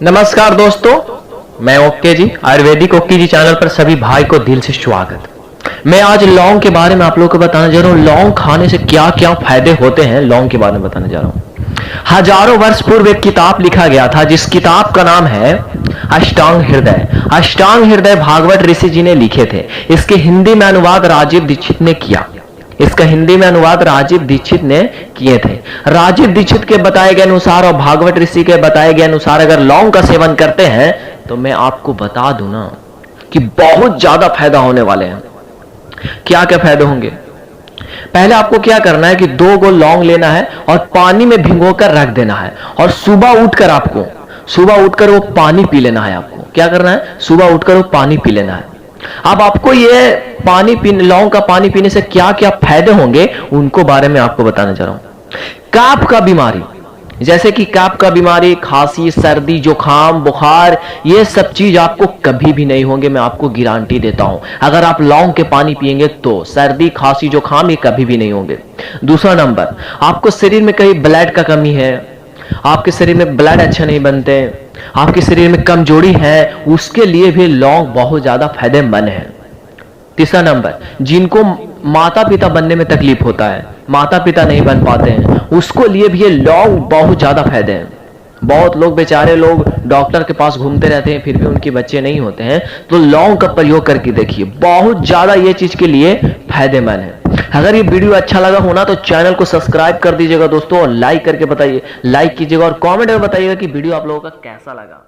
नमस्कार दोस्तों, मैं ओके जी आयुर्वेदिक ओके जी चैनल पर सभी भाई को दिल से स्वागत। मैं आज लौंग के बारे में आप लोगों को बताने जा रहा हूँ। लौंग खाने से क्या क्या फायदे होते हैं, लौंग के बारे में बताने जा रहा हूँ। हजारों वर्ष पूर्व एक किताब लिखा गया था जिस किताब का नाम है अष्टांग हृदय। अष्टांग हृदय भागवत ऋषि जी ने लिखे थे। इसके हिंदी में अनुवाद राजीव दीक्षित ने किया। इसका हिंदी में अनुवाद राजीव दीक्षित ने किए थे। राजीव दीक्षित के बताए गए अनुसार और भागवत ऋषि के बताए गए अनुसार अगर लौंग का सेवन करते हैं तो मैं आपको बता दूं ना कि बहुत ज्यादा फायदा होने वाले हैं। क्या क्या फायदे होंगे? पहले आपको क्या करना है कि 2 गो लौंग लेना है और पानी में भिगोकर रख देना है और सुबह उठकर वो पानी पी लेना है। आपको क्या करना है? सुबह उठकर वो पानी पी लेना है। अब आपको ये लौंग का पानी पीने से क्या क्या फायदे होंगे उनको बारे में आपको बताने जा रहा हूं। कफ का बीमारी, जैसे कि कफ का बीमारी, खांसी, सर्दी, जुकाम, बुखार, ये सब चीज आपको कभी भी नहीं होंगे। मैं आपको गारंटी देता हूं। अगर आप लौंग के पानी पिएंगे तो सर्दी, खांसी, जुकाम ये कभी भी नहीं होंगे। दूसरा नंबर, आपको शरीर में कहीं ब्लड का कमी है, आपके शरीर में ब्लड अच्छा नहीं बनते, आपके शरीर में कमजोरी है, उसके लिए भी लौंग बहुत ज्यादा फायदेमंद है। तीसरा नंबर, जिनको माता पिता बनने में तकलीफ होता है, माता पिता नहीं बन पाते हैं, उसको लिए भी ये लौंग बहुत ज्यादा फायदे हैं। बहुत लोग, बेचारे लोग डॉक्टर के पास घूमते रहते हैं फिर भी उनके बच्चे नहीं होते हैं, तो लौंग का प्रयोग करके देखिए, बहुत ज्यादा ये चीज के लिए फायदेमंद है। अगर ये वीडियो अच्छा लगा होना तो चैनल को सब्सक्राइब कर दीजिएगा दोस्तों, और लाइक करके बताइए, लाइक कीजिएगा और कमेंट में बताइएगा कि वीडियो आप लोगों का कैसा लगा।